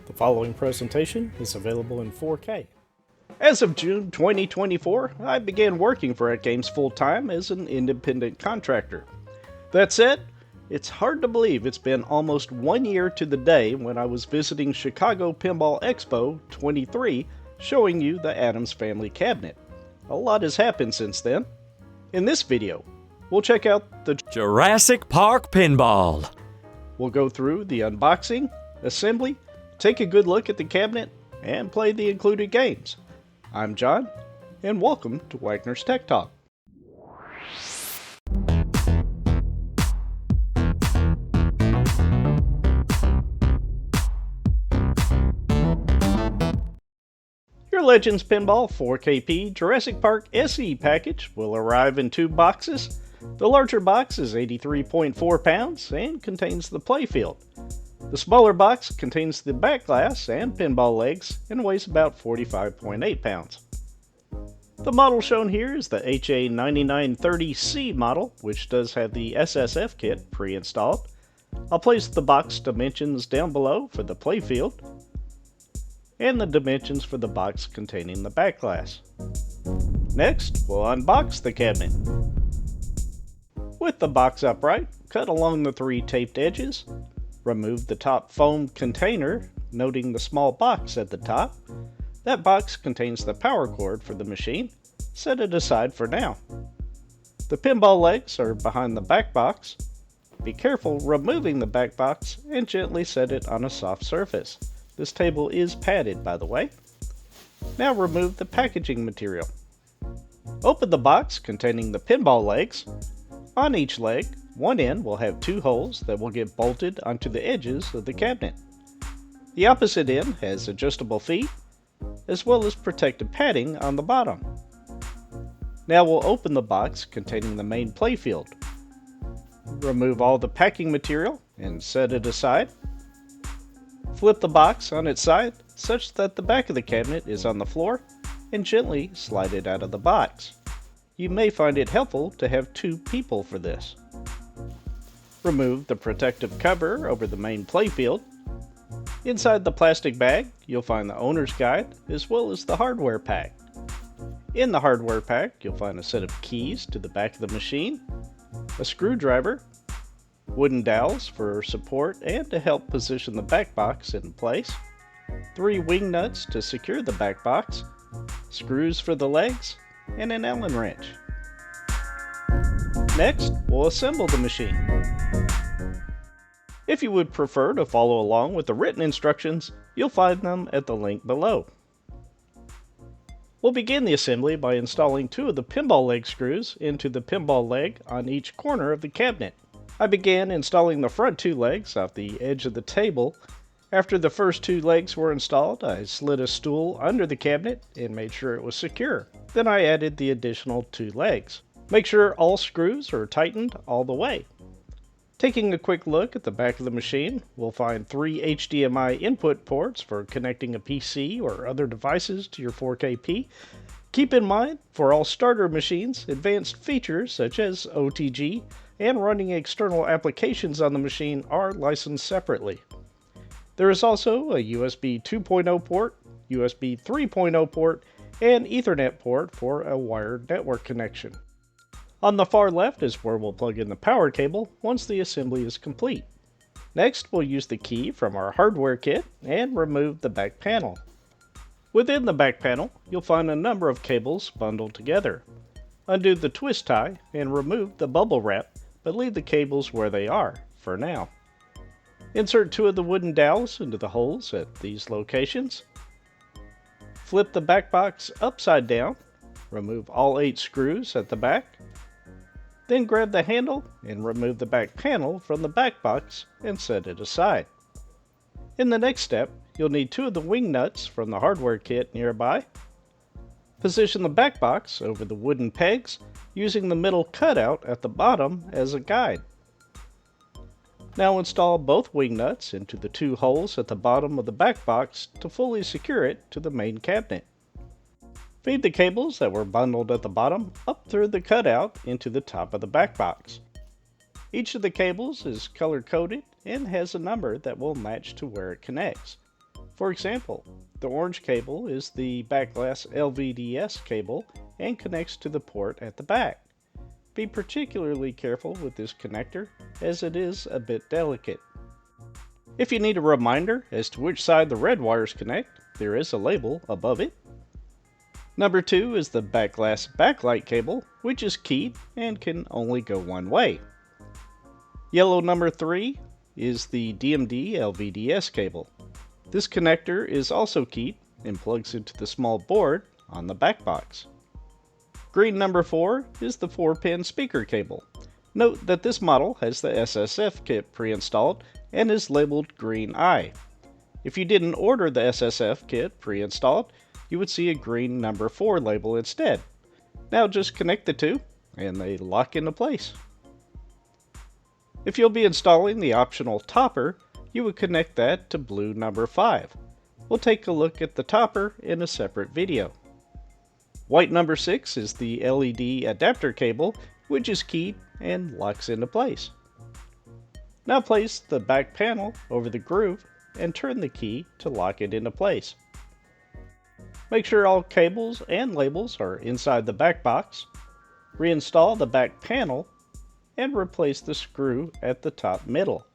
The following presentation is available in 4K. As of June 2024, I began working for AtGames full-time as an independent contractor. That said, it's hard to believe it's been almost 1 year to the day when I was visiting Chicago Pinball Expo 23, showing you the Addams Family cabinet. A lot has happened since then. In this video, we'll check out the Jurassic Park Pinball. We'll go through the unboxing, assembly, take a good look at the cabinet, and play the included games. I'm John, and welcome to Wagner's Tech Talk. Your Legends Pinball 4KP Jurassic Park SE package will arrive in 2 boxes. The larger box is 83.4 pounds and contains the playfield. The smaller box contains the back glass and pinball legs and weighs about 45.8 pounds. The model shown here is the HA9930C model, which does have the SSF kit pre-installed. I'll place the box dimensions down below for the playfield and the dimensions for the box containing the back glass. Next, we'll unbox the cabinet. With the box upright, cut along the 3 taped edges. Remove the top foam container, noting the small box at the top. That box contains the power cord for the machine. Set it aside for now. The pinball legs are behind the back box. Be careful removing the back box and gently set it on a soft surface. This table is padded, by the way. Now remove the packaging material. Open the box containing the pinball legs. On each leg, one end will have 2 holes that will get bolted onto the edges of the cabinet. The opposite end has adjustable feet, as well as protective padding on the bottom. Now we'll open the box containing the main playfield. Remove all the packing material and set it aside. Flip the box on its side such that the back of the cabinet is on the floor and gently slide it out of the box. You may find it helpful to have 2 people for this. Remove the protective cover over the main playfield. Inside the plastic bag, you'll find the owner's guide as well as the hardware pack. In the hardware pack, you'll find a set of keys to the back of the machine, a screwdriver, wooden dowels for support and to help position the back box in place, 3 wing nuts to secure the back box, screws for the legs, and an Allen wrench. Next, we'll assemble the machine. If you would prefer to follow along with the written instructions, you'll find them at the link below. We'll begin the assembly by installing 2 of the pinball leg screws into the pinball leg on each corner of the cabinet. I began installing the front 2 legs off the edge of the table. After the first 2 legs were installed, I slid a stool under the cabinet and made sure it was secure. Then I added the additional 2 legs. Make sure all screws are tightened all the way. Taking a quick look at the back of the machine, we'll find 3 HDMI input ports for connecting a PC or other devices to your 4KP. Keep in mind, for all starter machines, advanced features such as OTG and running external applications on the machine are licensed separately. There is also a USB 2.0 port, USB 3.0 port, and Ethernet port for a wired network connection. On the far left is where we'll plug in the power cable once the assembly is complete. Next, we'll use the key from our hardware kit and remove the back panel. Within the back panel, you'll find a number of cables bundled together. Undo the twist tie and remove the bubble wrap, but leave the cables where they are for now. Insert 2 of the wooden dowels into the holes at these locations. Flip the back box upside down. Remove all 8 screws at the back. Then grab the handle and remove the back panel from the back box and set it aside. In the next step, you'll need 2 of the wing nuts from the hardware kit nearby. Position the back box over the wooden pegs using the middle cutout at the bottom as a guide. Now install both wing nuts into the 2 holes at the bottom of the back box to fully secure it to the main cabinet. Feed the cables that were bundled at the bottom up through the cutout into the top of the back box. Each of the cables is color-coded and has a number that will match to where it connects. For example, the orange cable is the backglass LVDS cable and connects to the port at the back. Be particularly careful with this connector as it is a bit delicate. If you need a reminder as to which side the red wires connect, there is a label above it. Number 2 is the backglass backlight cable, which is keyed and can only go one way. Yellow number 3 is the DMD LVDS cable. This connector is also keyed and plugs into the small board on the back box. Green number 4 is the 4-pin speaker cable. Note that this model has the SSF kit pre-installed and is labeled green I. If you didn't order the SSF kit pre-installed, you would see a green number 4 label instead. Now just connect the two and they lock into place. If you'll be installing the optional topper, you would connect that to blue number 5. We'll take a look at the topper in a separate video. White number 6 is the LED adapter cable, which is keyed and locks into place. Now place the back panel over the groove and turn the key to lock it into place. Make sure all cables and labels are inside the back box. Reinstall the back panel and replace the screw at the top middle.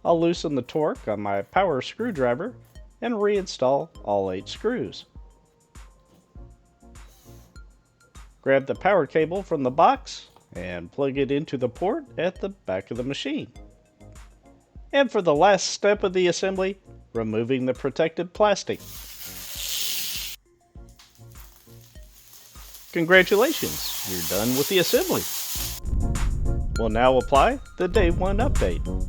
I'll loosen the torque on my power screwdriver and reinstall all 8 screws. Grab the power cable from the box and plug it into the port at the back of the machine. And for the last step of the assembly, removing the protected plastic. Congratulations, you're done with the assembly. We'll now apply the Day 1 update.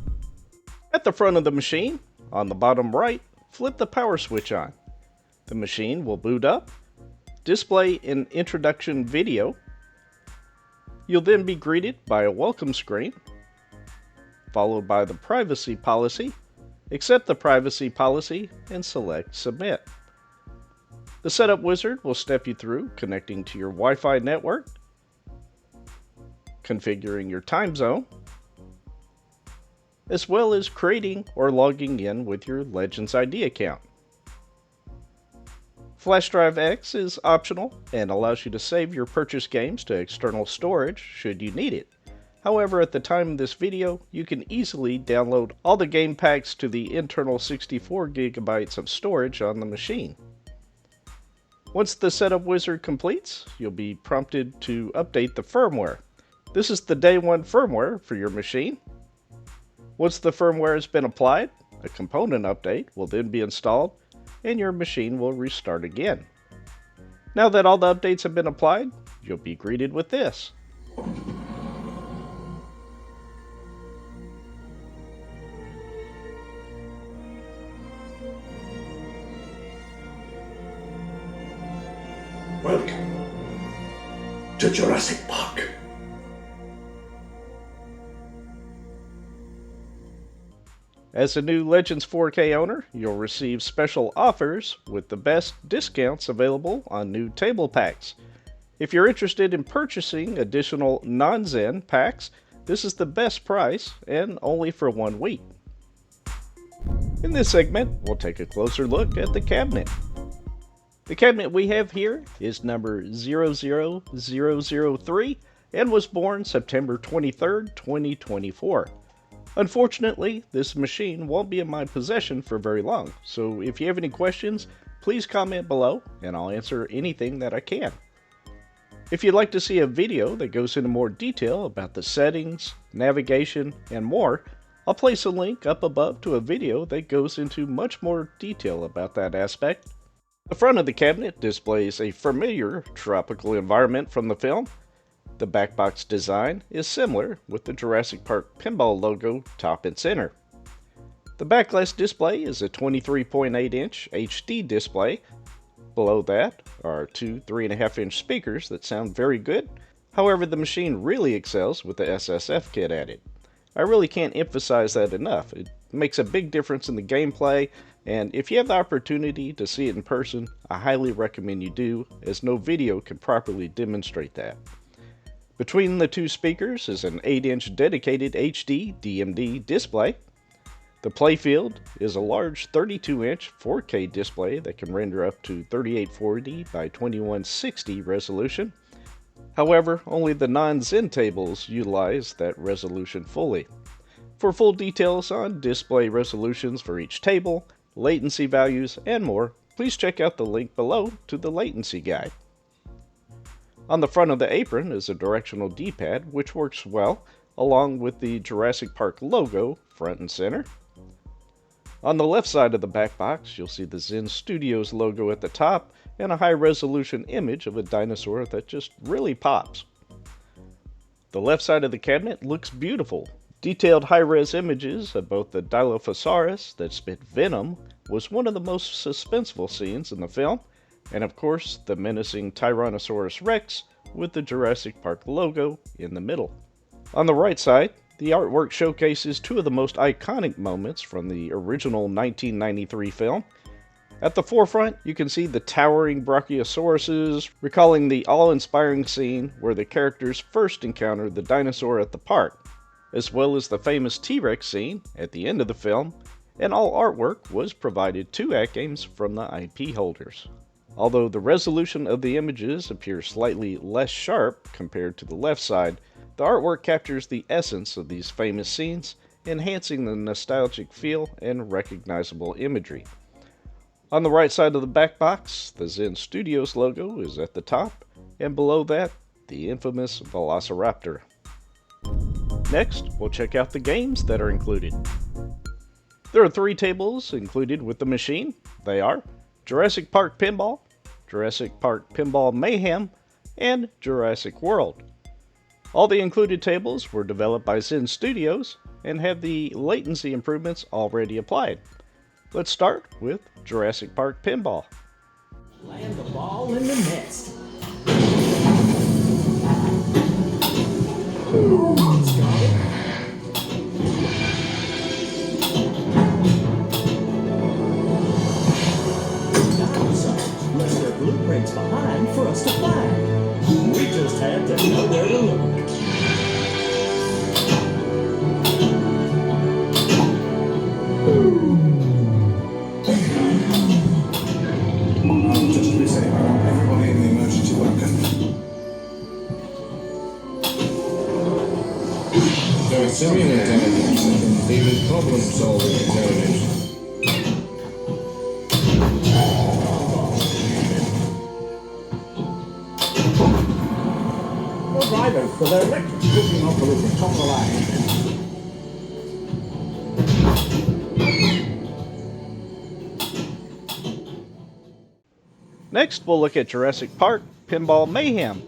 At the front of the machine, on the bottom right, flip the power switch on. The machine will boot up, display an introduction video. You'll then be greeted by a welcome screen, followed by the privacy policy. Accept the privacy policy and select Submit. The setup wizard will step you through connecting to your Wi-Fi network, configuring your time zone, as well as creating or logging in with your Legends ID account. Flash Drive X is optional and allows you to save your purchased games to external storage should you need it. However, at the time of this video, you can easily download all the game packs to the internal 64 gigabytes of storage on the machine. Once the setup wizard completes, you'll be prompted to update the firmware. This is the Day 1 firmware for your machine. Once the firmware has been applied, a component update will then be installed and your machine will restart again. Now that all the updates have been applied, you'll be greeted with this. Welcome to Jurassic Park. As a new Legends 4K owner, you'll receive special offers with the best discounts available on new table packs. If you're interested in purchasing additional non-Zen packs, this is the best price and only for 1 week. In this segment, we'll take a closer look at the cabinet. The cabinet we have here is number 00003 and was born September 23rd, 2024. Unfortunately, this machine won't be in my possession for very long, so if you have any questions, please comment below and I'll answer anything that I can. If you'd like to see a video that goes into more detail about the settings, navigation, and more, I'll place a link up above to a video that goes into much more detail about that aspect. The front of the cabinet displays a familiar tropical environment from the film. The back box design is similar with the Jurassic Park Pinball logo top and center. The back glass display is a 23.8 inch HD display. Below that are two 3.5-inch speakers that sound very good. However, the machine really excels with the SSF kit added. I really can't emphasize that enough. It makes a big difference in the gameplay, and if you have the opportunity to see it in person, I highly recommend you do, as no video can properly demonstrate that. Between the two speakers is an 8-inch dedicated HD DMD display. The playfield is a large 32-inch 4K display that can render up to 3840 by 2160 resolution. However, only the non-Zen tables utilize that resolution fully. For full details on display resolutions for each table, latency values, and more, please check out the link below to the latency guide. On the front of the apron is a directional D-pad, which works well, along with the Jurassic Park logo front and center. On the left side of the back box, you'll see the Zen Studios logo at the top and a high-resolution image of a dinosaur that just really pops. The left side of the cabinet looks beautiful. Detailed high-res images of both the Dilophosaurus that spit venom was one of the most suspenseful scenes in the film, and of course the menacing Tyrannosaurus Rex with the Jurassic Park logo in the middle. On the right side, the artwork showcases two of the most iconic moments from the original 1993 film. At the forefront, you can see the towering Brachiosauruses, recalling the awe-inspiring scene where the characters first encountered the dinosaur at the park, as well as the famous T-Rex scene at the end of the film, and all artwork was provided to AtGames from the IP holders. Although the resolution of the images appears slightly less sharp compared to the left side, the artwork captures the essence of these famous scenes, enhancing the nostalgic feel and recognizable imagery. On the right side of the back box, the Zen Studios logo is at the top, and below that, the infamous Velociraptor. Next, we'll check out the games that are included. There are 3 tables included with the machine. They are Jurassic Park Pinball, Jurassic Park Pinball Mayhem, and Jurassic World. All the included tables were developed by Zen Studios and have the latency improvements already applied. Let's start with Jurassic Park Pinball. Land the ball in the nest. Dinosaurs left their blueprints behind for us to find. We just had to know where to look. Just listening. I want everybody in the emergency bunker. There is similar intelligence that can deal with problem-solving intelligence. We're driving for their electric cooking off the top of the line. Next, we'll look at Jurassic Park Pinball Mayhem.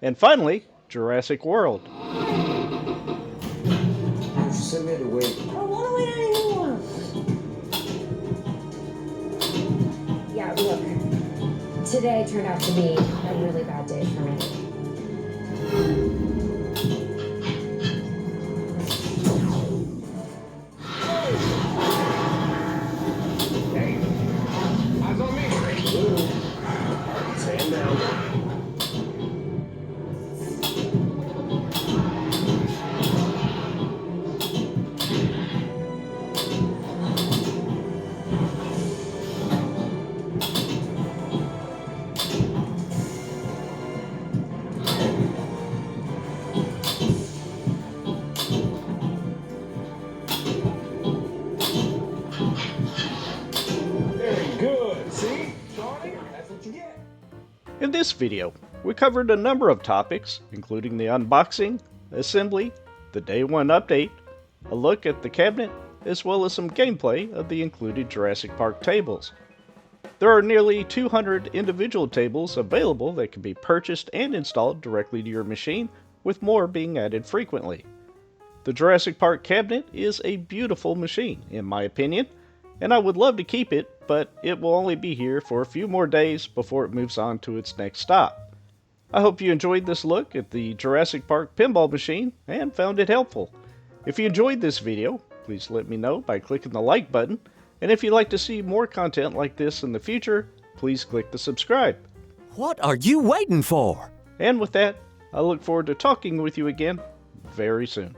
And finally, Jurassic World. Send me to wait. I don't want to wait anymore. Yeah, look. Today turned out to be a really bad day for me. Hey, eyes on me. Stand down. In this video, we covered a number of topics, including the unboxing, assembly, the Day 1 update, a look at the cabinet, as well as some gameplay of the included Jurassic Park tables. There are nearly 200 individual tables available that can be purchased and installed directly to your machine, with more being added frequently. The Jurassic Park cabinet is a beautiful machine, in my opinion, and I would love to keep it, but it will only be here for a few more days before it moves on to its next stop. I hope you enjoyed this look at the Jurassic Park Pinball machine and found it helpful. If you enjoyed this video, please let me know by clicking the like button, and if you'd like to see more content like this in the future, please click the subscribe. What are you waiting for? And with that, I look forward to talking with you again very soon.